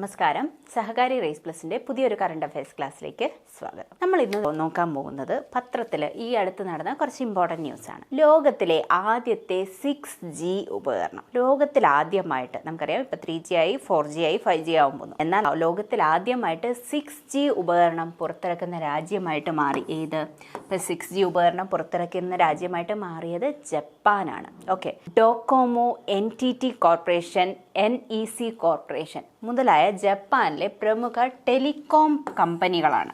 നമസ്കാരം. സഹകാരി റേസ് പ്ലസിന്റെ പുതിയൊരു current affairs ക്ലാസ്സിലേക്ക് സ്വാഗതം. നമ്മൾ ഇന്ന് നോക്കാൻ പോകുന്നത് പത്രത്തിൽ ഈ അടുത്ത് നടന്ന കുറച്ച് ഇമ്പോർട്ടൻറ്റ് ന്യൂസ് ആണ്. ലോകത്തിലെ ആദ്യത്തെ 6G ഉപകരണം. ലോകത്തിൽ ആദ്യമായിട്ട് നമുക്കറിയാം ഇപ്പൊ 3G ആയി, 4G ആയി, 5G ആവാൻ പോകുന്നു. എന്നാൽ ലോകത്തിൽ ആദ്യമായിട്ട് 6G ഉപകരണം പുറത്തിറക്കുന്ന രാജ്യമായിട്ട് മാറി. ഏത്? ഇപ്പൊ 6G ഉപകരണം പുറത്തിറക്കുന്ന രാജ്യമായിട്ട് മാറിയത് ജപ്പാനാണ്. Okay. Docomo, NTT corporation, NEC corporation മുതലായ ജപ്പാനിലെ പ്രമുഖ ടെലികോം കമ്പനികളാണ്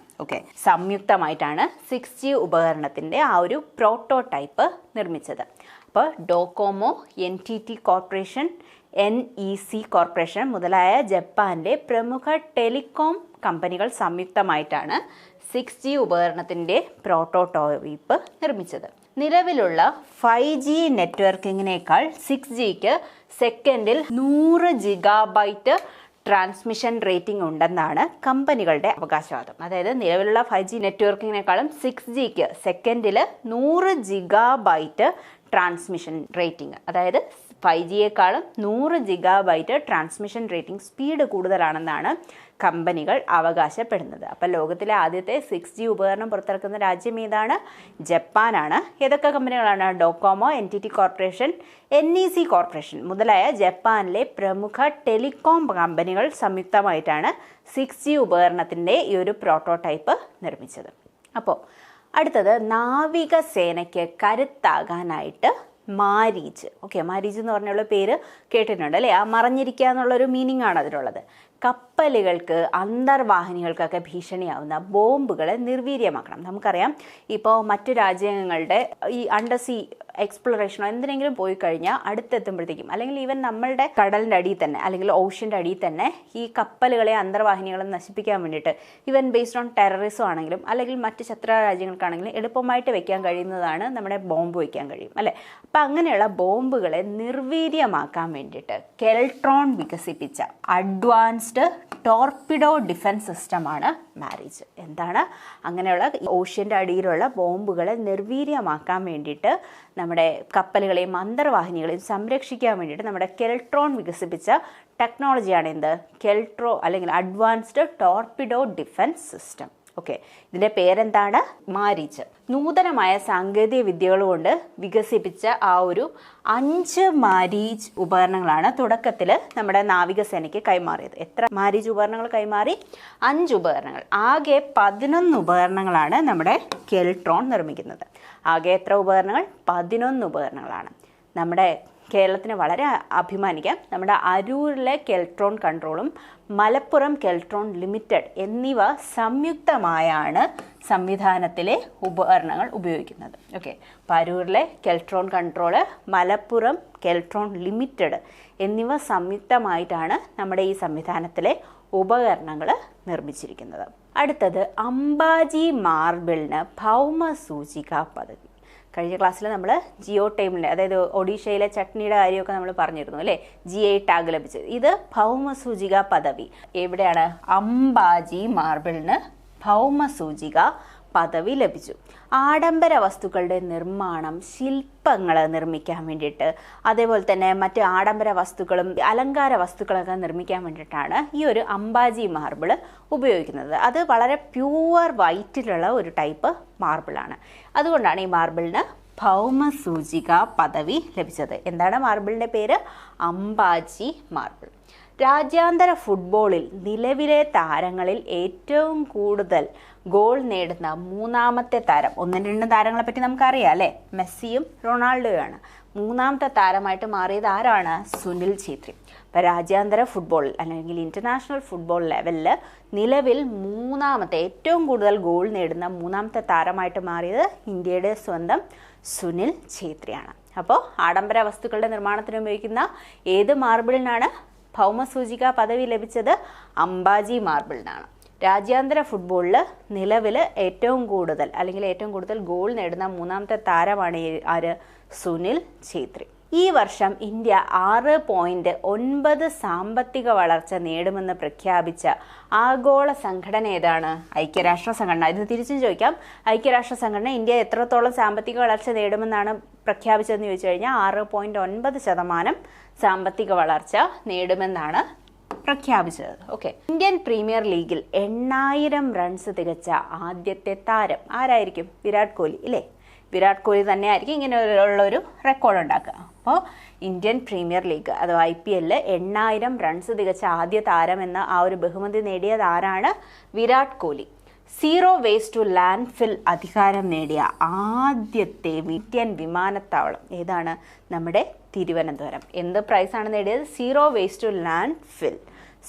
സംയുക്തമായിട്ടാണ് 6G ഉപകരണത്തിന്റെ ആ ഒരു പ്രോട്ടോടൈപ്പ് നിർമ്മിച്ചത്. അപ്പോൾ Docomo, NTT corporation, NEC corporation മുതലായ ജപ്പാനിലെ പ്രമുഖ ടെലികോം കമ്പനികൾ സംയുക്തമായിട്ടാണ് 6G ഉപകരണത്തിന്റെ പ്രോട്ടോടൈപ്പ് നിർമ്മിച്ചത്. നിലവിലുള്ള 5G നെറ്റ്വർക്കിങ്ങിനേക്കാൾ 6Gക്ക് സെക്കൻഡിൽ 100 GB ട്രാൻസ്മിഷൻ റേറ്റിംഗ് ഉണ്ടെന്നാണ് കമ്പനികളുടെ അവകാശവാദം. അതായത് നിലവിലുള്ള 5G നെറ്റ്വർക്കിങ്ങിനേക്കാളും 6Gക്ക് സെക്കൻഡിൽ 100 GB ട്രാൻസ്മിഷൻ റേറ്റിംഗ്, അതായത് 5Gയേക്കാളും 100 GB ട്രാൻസ്മിഷൻ റേറ്റിംഗ് സ്പീഡ് കൂടുതലാണെന്നാണ് കമ്പനികൾ അവകാശപ്പെടുന്നത്. അപ്പോൾ ലോകത്തിലെ ആദ്യത്തെ 6G ഉപകരണം പുറത്തിറക്കുന്ന രാജ്യം ഏതാണ്? ജപ്പാനാണ്. ഏതൊക്കെ കമ്പനികളാണ്? Docomo, NTT corporation, NEC corporation മുതലായ ജപ്പാനിലെ പ്രമുഖ ടെലികോം കമ്പനികൾ സംയുക്തമായിട്ടാണ് 6G ഉപകരണത്തിൻ്റെ ഈ ഒരു പ്രോട്ടോടൈപ്പ് നിർമ്മിച്ചത്. അപ്പോൾ അടുത്തത്, നാവികസേനയ്ക്ക് കരുത്താകാനായിട്ട് മാരീച്ച്. മാരീച്ച് എന്ന് പറഞ്ഞുള്ള പേര് കേട്ടിട്ടുണ്ട് അല്ലേ? ആ മറഞ്ഞിരിക്കുക എന്നുള്ളൊരു മീനിങ് ആണ് അതിനുള്ളത്. കപ്പലുകൾക്ക്, അന്തർവാഹിനികൾക്കൊക്കെ ഭീഷണിയാവുന്ന ബോംബുകളെ നിർവീര്യമാക്കണം. നമുക്കറിയാം ഇപ്പോൾ മറ്റു രാജ്യങ്ങളുടെ ഈ അണ്ടർസീ എക്സ്പ്ലോറേഷനോ എന്തിനെങ്കിലും പോയി കഴിഞ്ഞാൽ അടുത്തെത്തുമ്പോഴത്തേക്കും, അല്ലെങ്കിൽ ഈവൻ നമ്മളുടെ കടലിൻ്റെ അടിയിൽ തന്നെ അല്ലെങ്കിൽ ഓഷ്യൻ്റെ അടിയിൽ തന്നെ ഈ കപ്പലുകളെ, അന്തർവാഹിനികളെ നശിപ്പിക്കാൻ വേണ്ടിയിട്ട് ഈവൻ ബേസ്ഡ് ഓൺ ടെററിസം ആണെങ്കിലും അല്ലെങ്കിൽ മറ്റ് ശത്രു രാജ്യങ്ങൾക്കാണെങ്കിലും എളുപ്പമായിട്ട് വെക്കാൻ കഴിയുന്നതാണ് നമ്മുടെ ബോംബ് വയ്ക്കാൻ കഴിയും അല്ലേ? അപ്പം അങ്ങനെയുള്ള ബോംബുകളെ നിർവീര്യമാക്കാൻ വേണ്ടിയിട്ട് കെൽട്രോൺ വികസിപ്പിച്ച അഡ്വാൻസ്ഡ് ടോർപിഡോ ഡിഫൻസ് സിസ്റ്റമാണ് മാരീച്ച്. എന്താണ്? അങ്ങനെയുള്ള ഓഷ്യൻ്റെ അടിയിലുള്ള ബോംബുകളെ നിർവീര്യമാക്കാൻ വേണ്ടിയിട്ട് നമ്മുടെ കപ്പലുകളെയും അന്തർവാഹിനികളെയും സംരക്ഷിക്കാൻ വേണ്ടിയിട്ട് നമ്മുടെ കെൽട്രോൺ വികസിപ്പിച്ച ടെക്നോളജിയാണ് എന്ത്? കെൽട്രോ അല്ലെങ്കിൽ അഡ്വാൻസ്ഡ് ടോർപിഡോ ഡിഫൻസ് സിസ്റ്റം. ഇതിൻ്റെ പേരെന്താണ്? മാരീച്ച്. നൂതനമായ സാങ്കേതിക വിദ്യകൾ കൊണ്ട് വികസിപ്പിച്ച ആ ഒരു 5 മാരീച്ച് ഉപകരണങ്ങളാണ് തുടക്കത്തിൽ നമ്മുടെ നാവികസേനയ്ക്ക് കൈമാറിയത്. എത്ര മാരീച്ച് ഉപകരണങ്ങൾ കൈമാറി? 5 ഉപകരണങ്ങൾ. ആകെ 11 ഉപകരണങ്ങളാണ് നമ്മുടെ കെൽട്രോൺ നിർമ്മിക്കുന്നത്. ആകെ എത്ര ഉപകരണങ്ങൾ? 11 ഉപകരണങ്ങളാണ്. നമ്മുടെ കേരളത്തിന് വളരെ അഭിമാനിക്കാം. നമ്മുടെ അരൂരിലെ കെൽട്രോൺ കൺട്രോളും മലപ്പുറം കെൽട്രോൺ ലിമിറ്റഡ് എന്നിവ സംയുക്തമായാണ് സംവിധാനത്തിലെ ഉപകരണങ്ങൾ ഉപയോഗിക്കുന്നത്. അപ്പോൾ അരൂരിലെ കെൽട്രോൺ കൺട്രോള്, മലപ്പുറം കെൽട്രോൺ ലിമിറ്റഡ് എന്നിവ സംയുക്തമായിട്ടാണ് നമ്മുടെ ഈ സംവിധാനത്തിലെ ഉപകരണങ്ങൾ നിർമ്മിച്ചിരിക്കുന്നത്. അടുത്തത്, അംബാജി മാർബിളിന് ഭൗമസൂചിക പദവി. കഴിഞ്ഞ ക്ലാസ്സിൽ നമ്മൾ ജിയോ ടൈമിൻ്റെ, അതായത് ഒഡീഷയിലെ ചട്നിയുടെ കാര്യമൊക്കെ നമ്മൾ പറഞ്ഞിരുന്നു അല്ലേ? GI ടാഗ് ലഭിച്ചത്. ഇത് ഭൗമസൂചിക പദവി എവിടെയാണ്? അംബാജി മാർബിളിന് ഭൗമസൂചിക പദവി ലഭിച്ചു. ആഡംബര വസ്തുക്കളുടെ നിർമ്മാണം, ശില്പങ്ങൾ നിർമ്മിക്കാൻ വേണ്ടിയിട്ട്, അതേപോലെ തന്നെ മറ്റ് ആഡംബര വസ്തുക്കളും അലങ്കാര വസ്തുക്കളൊക്കെ നിർമ്മിക്കാൻ വേണ്ടിയിട്ടാണ് ഈ ഒരു അംബാജി മാർബിൾ ഉപയോഗിക്കുന്നത്. അത് വളരെ പ്യുവർ വൈറ്റിലുള്ള ഒരു ടൈപ്പ് മാർബിളാണ്. അതുകൊണ്ടാണ് ഈ മാർബിളിന് ഭൗമസൂചിക പദവി ലഭിച്ചത്. എന്താണ് മാർബിളിൻ്റെ പേര്? അംബാജി മാർബിൾ. രാജ്യാന്തര ഫുട്ബോളിൽ നിലവിലെ താരങ്ങളിൽ ഏറ്റവും കൂടുതൽ ഗോൾ നേടുന്ന 3ാമത്തെ താരം, 1-2 താരങ്ങളെ പറ്റി നമുക്കറിയാം അല്ലേ? മെസ്സിയും റൊണാൾഡോയുമാണ്. 3ാമത്തെ താരമായിട്ട് മാറിയത് ആരാണ്? സുനിൽ ഛേത്രി. അപ്പോൾ രാജ്യാന്തര ഫുട്ബോളിൽ അല്ലെങ്കിൽ ഇൻ്റർനാഷണൽ ഫുട്ബോൾ ലെവലിൽ നിലവിൽ 3ാമത്തെ ഏറ്റവും കൂടുതൽ ഗോൾ നേടുന്ന 3ാമത്തെ താരമായിട്ട് മാറിയത് ഇന്ത്യയുടെ സ്വന്തം സുനിൽ ഛേത്രിയാണ്. അപ്പോൾ ആഡംബര വസ്തുക്കളുടെ നിർമ്മാണത്തിന് ഉപയോഗിക്കുന്ന ഏത് മാർബിളിനാണ് ഭൗമസൂചിക പദവി ലഭിച്ചത്? അംബാജി മാർബിളിനാണ്. രാജ്യാന്തര ഫുട്ബോളിൽ നിലവിൽ ഏറ്റവും കൂടുതൽ ഗോൾ നേടുന്ന 3ാമത്തെ താരമാണ് ആര്? സുനിൽ ഛേത്രി. ഈ വർഷം ഇന്ത്യ 6.9 സാമ്പത്തിക വളർച്ച നേടുമെന്ന് പ്രഖ്യാപിച്ച ആഗോള സംഘടന ഏതാണ്? ഐക്യരാഷ്ട്ര സംഘടന. ഇത് തിരിച്ചും ചോദിക്കാം. ഐക്യരാഷ്ട്ര സംഘടന ഇന്ത്യ എത്രത്തോളം സാമ്പത്തിക വളർച്ച നേടുമെന്നാണ് പ്രഖ്യാപിച്ചതെന്ന് ചോദിച്ചു കഴിഞ്ഞാൽ 6.9% സാമ്പത്തിക വളർച്ച നേടുമെന്നാണ് പ്രഖ്യാപിച്ചത്. ഓക്കെ, ഇന്ത്യൻ പ്രീമിയർ ലീഗിൽ 8,000 റൺസ് തികച്ച ആദ്യത്തെ താരം ആരായിരിക്കും? വിരാട് കോഹ്ലി ഇല്ലേ? വിരാട് കോഹ്ലി തന്നെയായിരിക്കും ഇങ്ങനെയുള്ളൊരു റെക്കോർഡ് ഉണ്ടാക്കുക. അപ്പോൾ ഇന്ത്യൻ പ്രീമിയർ ലീഗ് അഥവാ IPL 8,000 റൺസ് തികച്ച ആദ്യ താരം എന്ന ആ ഒരു ബഹുമതി നേടിയത് ആരാണ്? Virat Kohli. Zero waste to landfill അധികാരം നേടിയ ആദ്യത്തെ ഇന്ത്യൻ വിമാനത്താവളം ഏതാണ്? നമ്മുടെ തിരുവനന്തപുരം. എന്ത് പ്രൈസാണ് നേടിയത്? Zero waste to landfill.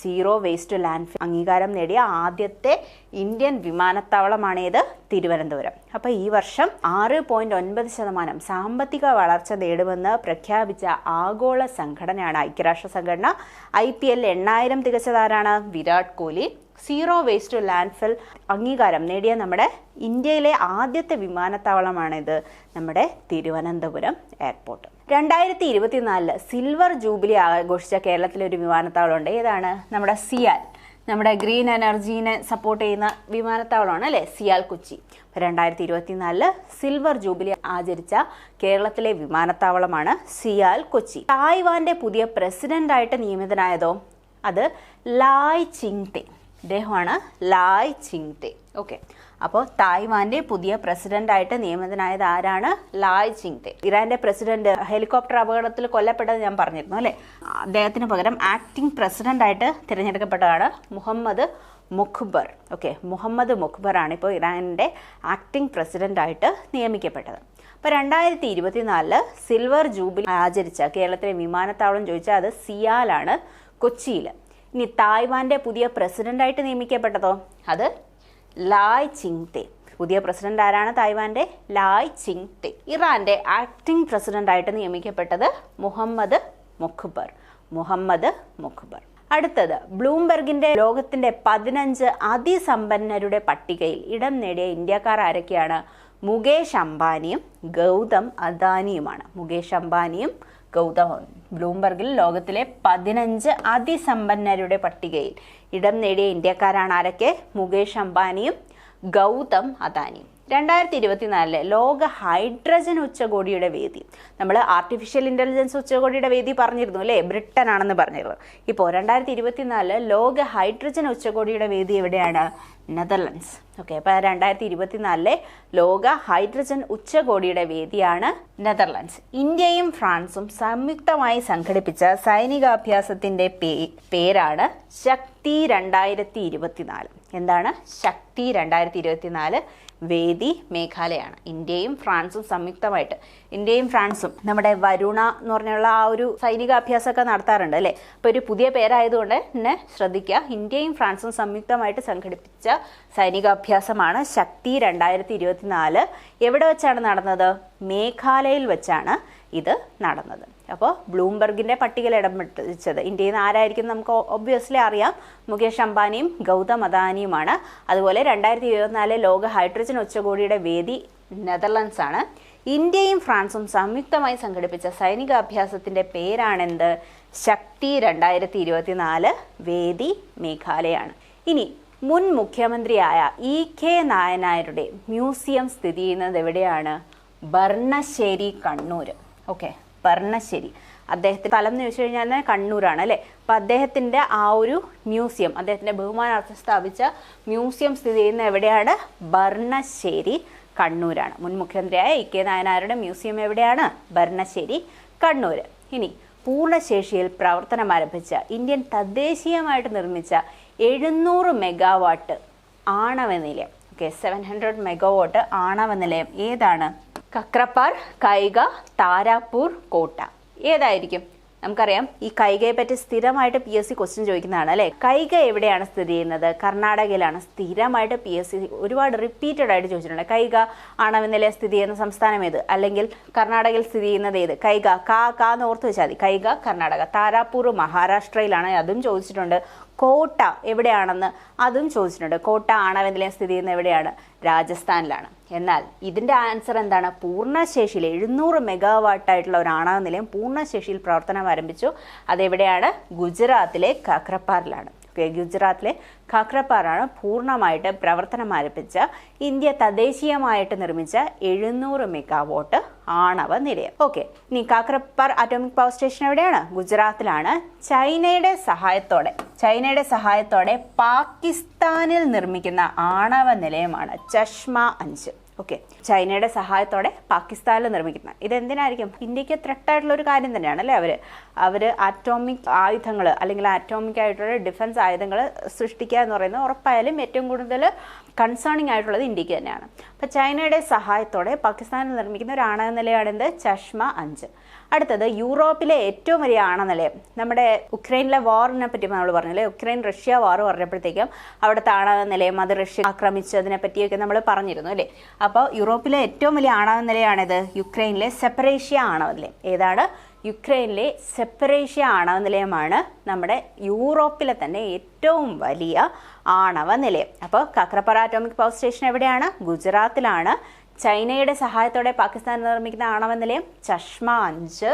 Zero waste to landfill അംഗീകാരം നേടിയ ആദ്യത്തെ ഇന്ത്യൻ വിമാനത്താവളമാണേത്? തിരുവനന്തപുരം. അപ്പോൾ ഈ വർഷം 6.9% സാമ്പത്തിക വളർച്ച നേടുമെന്ന് പ്രഖ്യാപിച്ച ആഗോള സംഘടനയാണ് ഐക്യരാഷ്ട്ര സംഘടന. IPL 8,000 തികച്ചതാരാണ്? Virat Kohli. Zero waste to landfill അംഗീകാരം നേടിയ നമ്മുടെ ഇന്ത്യയിലെ ആദ്യത്തെ വിമാനത്താവളമാണിത്, നമ്മുടെ തിരുവനന്തപുരം എയർപോർട്ട്. 2024 സിൽവർ ജൂബിലി ആഘോഷിച്ച കേരളത്തിലെ ഒരു വിമാനത്താവളമുണ്ട്. ഏതാണ്? നമ്മുടെ സിയാൽ. നമ്മുടെ ഗ്രീൻ എനർജീനെ സപ്പോർട്ട് ചെയ്യുന്ന വിമാനത്താവളമാണ് അല്ലേ, സിയാൽ കൊച്ചി. 2024 സിൽവർ ജൂബിലി ആചരിച്ച കേരളത്തിലെ വിമാനത്താവളമാണ് സിയാൽ കൊച്ചി. തായ്വാന്റെ പുതിയ പ്രസിഡന്റായിട്ട് നിയമിതനായതോ? അത് ലായ് ചിങ്തെ. ഇദ്ദേഹമാണ് ലായ് ചിങ്തെ. ഓക്കെ, അപ്പോൾ തായ്വാന്റെ പുതിയ പ്രസിഡന്റായിട്ട് നിയമിതനായത് ആരാണ്? ലായ് ചിങ്തെ. ഇറാന്റെ പ്രസിഡന്റ് ഹെലികോപ്റ്റർ അപകടത്തിൽ കൊല്ലപ്പെട്ടത് ഞാൻ പറഞ്ഞിരുന്നു അല്ലേ. അദ്ദേഹത്തിന് പകരം ആക്ടിംഗ് പ്രസിഡന്റായിട്ട് തിരഞ്ഞെടുക്കപ്പെട്ടതാണ് മുഹമ്മദ് മുഖ്ബർ. ഓക്കെ, മുഹമ്മദ് മുഖ്ബറാണ് ഇപ്പോൾ ഇറാന്റെ ആക്ടിംഗ് പ്രസിഡന്റായിട്ട് നിയമിക്കപ്പെട്ടത്. അപ്പോൾ 2024 സിൽവർ ജൂബിലി ആചരിച്ച കേരളത്തിലെ വിമാനത്താവളം ചോദിച്ചാൽ അത് സിയാലാണ്, കൊച്ചിയിൽ. ഇനി തായ്വാന്റെ പുതിയ പ്രസിഡന്റായിട്ട് നിയമിക്കപ്പെട്ടതോ? അത് ലായ് ചിങ്തെ. പുതിയ പ്രസിഡന്റ് ആരാണ്? തായ്വാന്റെ ലായ് ചിങ്തെ. ഇറാന്റെ ആക്ടിംഗ് പ്രസിഡന്റായിട്ട് നിയമിക്കപ്പെട്ടത് മുഹമ്മദ് മുഖ്ബർ. മുഹമ്മദ് മുഖ്ബർ. അടുത്തത് ബ്ലൂംബെർഗിന്റെ ലോകത്തിന്റെ 15 അതിസമ്പന്നരുടെ പട്ടികയിൽ ഇടം നേടിയ ഇന്ത്യക്കാർ ആരൊക്കെയാണ്? മുകേഷ് അംബാനിയും ഗൗതം അദാനിയുമാണ്. മുകേഷ് അംബാനിയും ഗൗതം. ബ്ലൂംബെർഗിൽ ലോകത്തിലെ 15 അതിസമ്പന്നരുടെ പട്ടികയിൽ ഇടം നേടിയ ഇന്ത്യക്കാരാണ് ആരൊക്കെ? മുകേഷ് അംബാനിയും ഗൗതം അദാനിയും. 2024 ലോക ഹൈഡ്രജൻ ഉച്ചകോടിയുടെ വേദി. നമ്മൾ ആർട്ടിഫിഷ്യൽ ഇന്റലിജൻസ് ഉച്ചകോടിയുടെ വേദി പറഞ്ഞിരുന്നു അല്ലേ, ബ്രിട്ടൻ ആണെന്ന് പറഞ്ഞിരുന്നു. ഇപ്പോൾ 2024 ലോക ഹൈഡ്രജൻ ഉച്ചകോടിയുടെ വേദി എവിടെയാണ്? നെതർലൻഡ്സ്. ഓക്കെ, അപ്പോൾ 2024 ലോക ഹൈഡ്രജൻ ഉച്ചകോടിയുടെ വേദിയാണ് നെതർലൻഡ്സ്. ഇന്ത്യയും ഫ്രാൻസും സംയുക്തമായി സംഘടിപ്പിച്ച സൈനികാഭ്യാസത്തിന്റെ പേരാണ് ശക്തി 2024. എന്താണ്? ശക്തി 2024. വേദി മേഘാലയാണ്. ഇന്ത്യയും ഫ്രാൻസും സംയുക്തമായിട്ട്, ഇന്ത്യയും ഫ്രാൻസും നമ്മുടെ വരുണ എന്ന് പറഞ്ഞുള്ള ആ ഒരു സൈനികാഭ്യാസമൊക്കെ നടത്താറുണ്ട് അല്ലേ. അപ്പോൾ ഒരു പുതിയ പേരായതുകൊണ്ട് തന്നെ ശ്രദ്ധിക്കുക. ഇന്ത്യയും ഫ്രാൻസും സംയുക്തമായിട്ട് സംഘടിപ്പിച്ച സൈനികാഭ്യാസമാണ് ശക്തി 2024. എവിടെ വെച്ചാണ് നടന്നത്? മേഘാലയയിൽ വെച്ചാണ് ഇത് നടന്നത്. അപ്പോൾ ബ്ലൂംബെർഗിന്റെ പട്ടികയിൽ ഇടം പിടിച്ചത് ഇന്ത്യയിൽ നിന്ന് ആരായിരിക്കും? നമുക്ക് ഒബ്വിയസ്ലി അറിയാം, മുകേഷ് അംബാനിയും ഗൗതം അദാനിയുമാണ്. അതുപോലെ 2024 ലോക ഹൈഡ്രജൻ ഉച്ചകോടിയുടെ വേദി നെതർലൻഡ്സ് ആണ്. ഇന്ത്യയും ഫ്രാൻസും സംയുക്തമായി സംഘടിപ്പിച്ച സൈനികാഭ്യാസത്തിന്റെ പേരാണെന്ത്? ശക്തി 2024. വേദി മേഘാലയാണ്. ഇനി മുൻ മുഖ്യമന്ത്രിയായ EK നായനാരുടെ മ്യൂസിയം സ്ഥിതി ചെയ്യുന്നത് എവിടെയാണ്? ഭർണശ്ശേരി, കണ്ണൂർ. ഓക്കെ, ഭർണശ്ശേരി. അദ്ദേഹത്തിൻ്റെ സ്ഥലം എന്ന് ചോദിച്ചു കഴിഞ്ഞാൽ കണ്ണൂരാണ് അല്ലേ. അപ്പം അദ്ദേഹത്തിൻ്റെ ആ ഒരു മ്യൂസിയം, അദ്ദേഹത്തിൻ്റെ ബഹുമാനാർത്ഥം സ്ഥാപിച്ച മ്യൂസിയം സ്ഥിതി ചെയ്യുന്ന എവിടെയാണ്? ഭർണശ്ശേരി, കണ്ണൂരാണ്. മുൻ മുഖ്യമന്ത്രിയായ EK നായനാരുടെ മ്യൂസിയം എവിടെയാണ്? ഭർണശ്ശേരി, കണ്ണൂർ. ഇനി പൂർണ്ണശേഷിയിൽ പ്രവർത്തനം ആരംഭിച്ച ഇന്ത്യൻ തദ്ദേശീയമായിട്ട് നിർമ്മിച്ച 700 മെഗാവാട്ട് ആണവ നിലയം. ഓക്കെ, 700 മെഗാവാട്ട് ആണവ നിലയം ഏതാണ്? കക്രപ്പാർ, കൈഗ, താരാപൂർ, കോട്ട. ഏതായിരിക്കും? നമുക്കറിയാം ഈ കൈഗയെ പറ്റി സ്ഥിരമായിട്ട് PSC ക്വസ്റ്റ്യൻ ചോദിക്കുന്നതാണ് അല്ലേ. കൈഗ എവിടെയാണ് സ്ഥിതി ചെയ്യുന്നത്? കർണാടകയിലാണ്. സ്ഥിരമായിട്ട് PSC ഒരുപാട് റിപ്പീറ്റഡ് ആയിട്ട് ചോദിച്ചിട്ടുണ്ട്. കൈഗ ആണവ നിലയം സ്ഥിതി ചെയ്യുന്ന സംസ്ഥാനം ഏത്? അല്ലെങ്കിൽ കർണാടകയിൽ സ്ഥിതി ചെയ്യുന്നത് ഏത്? കൈഗ കാന്ന് ഓർത്ത് വെച്ചാൽ മതി. കൈഗ കർണാടക. താരാപൂർ മഹാരാഷ്ട്രയിലാണ്, അതും ചോദിച്ചിട്ടുണ്ട്. കോട്ട എവിടെയാണെന്ന് അതും ചോദിച്ചിട്ടുണ്ട്. കോട്ട ആണവ നിലയം സ്ഥിതി ചെയ്യുന്നത് എവിടെയാണ്? രാജസ്ഥാനിലാണ്. എന്നാൽ ഇതിൻ്റെ ആൻസർ എന്താണ്? പൂർണ്ണശേഷിയിൽ 700 മെഗാവാട്ടായിട്ടുള്ള ഒരു ആണവ നിലയം പൂർണ്ണശേഷിയിൽ പ്രവർത്തനം ആരംഭിച്ചു. അതെവിടെയാണ്? ഗുജറാത്തിലെ കാക്രപ്പാറിലാണ്. ഗുജറാത്തിലെ കാക്രപ്പാറാണ് പൂർണ്ണമായിട്ട് പ്രവർത്തനം ആരംഭിച്ച ഇന്ത്യ തദ്ദേശീയമായിട്ട് നിർമ്മിച്ച 700 മെഗാവാട്ട് ആണവ നിലയം. ഓക്കെ, ഇനി കാക്രപ്പാർ അറ്റോമിക് പവർ സ്റ്റേഷൻ എവിടെയാണ്? ഗുജറാത്തിലാണ്. ചൈനയുടെ സഹായത്തോടെ ചൈനയുടെ സഹായത്തോടെ പാകിസ്ഥാനിൽ നിർമ്മിക്കുന്ന ആണവ നിലയമാണ് ചഷ്മ 5. ഓക്കെ, ചൈനയുടെ സഹായത്തോടെ പാകിസ്ഥാനിൽ നിർമ്മിക്കുന്ന ഇതെന്തിനായിരിക്കും? ഇന്ത്യക്ക് ത്രെട്ടായിട്ടുള്ള ഒരു കാര്യം തന്നെയാണ് അല്ലേ. അവര് ആറ്റോമിക് ആയുധങ്ങൾ അല്ലെങ്കിൽ ആറ്റോമിക് ആയിട്ടുള്ള ഡിഫൻസ് ആയുധങ്ങൾ സൃഷ്ടിക്കുക എന്ന് പറയുന്നത് ഉറപ്പായാലും ഏറ്റവും കൂടുതൽ കൺസേണിങ് ആയിട്ടുള്ളത് ഇന്ത്യക്ക് തന്നെയാണ്. അപ്പോൾ ചൈനയുടെ സഹായത്തോടെ പാകിസ്ഥാനിൽ നിർമ്മിക്കുന്ന ഒരു ആണവ നിലയാണിത് ചഷ്മ 5. അടുത്തത് യൂറോപ്പിലെ ഏറ്റവും വലിയ ആണവനിലയം. നമ്മുടെ ഉക്രൈനിലെ വാറിനെ പറ്റി നമ്മൾ പറഞ്ഞല്ലേ, ഉക്രൈൻ റഷ്യ വാർ പറഞ്ഞപ്പോഴത്തേക്കും അവിടുത്തെ ആണവ നിലയം അത് റഷ്യ ആക്രമിച്ചതിനെ പറ്റിയൊക്കെ നമ്മൾ പറഞ്ഞിരുന്നു അല്ലേ. അപ്പോൾ യൂറോപ്പിലെ ഏറ്റവും വലിയ ആണവ നിലയാണിത് യുക്രൈനിലെ സെപ്പറേഷ്യ ആണവ നിലയം. ഏതാണ്? യുക്രൈനിലെ സെപ്പറേഷ്യ ആണവ നിലയമാണ് നമ്മുടെ യൂറോപ്പിലെ തന്നെ ഏറ്റവും വലിയ ആണവ നിലയം. അപ്പോൾ കാക്രപ്പറ അറ്റോമിക് പവർ സ്റ്റേഷൻ എവിടെയാണ്? ഗുജറാത്തിലാണ്. ചൈനയുടെ സഹായത്തോടെ പാകിസ്ഥാൻ നിർമ്മിക്കുന്ന ആണവ നിലയം ചഷ്മ 5.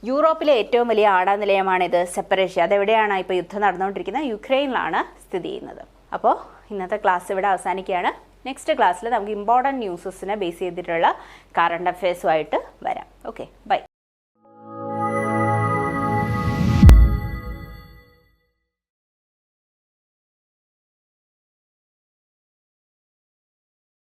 യൂറോപ്പിലെ ഏറ്റവും വലിയ ആണവ നിലയമാണിത് സെപ്പറേഷ്യ. അതെവിടെയാണ്? ഇപ്പോൾ യുദ്ധം നടന്നുകൊണ്ടിരിക്കുന്ന യുക്രൈനിലാണ് സ്ഥിതി ചെയ്യുന്നത്. അപ്പോൾ ഇന്നത്തെ ക്ലാസ് ഇവിടെ അവസാനിക്കുകയാണ്. നെക്സ്റ്റ് ക്ലാസ്സിൽ നമുക്ക് ഇമ്പോർട്ടൻറ്റ് ന്യൂസസിനെ ബേസ് ചെയ്തിട്ടുള്ള കറണ്ട് അഫയേഴ്സുമായിട്ട് വരാം. Okay, by.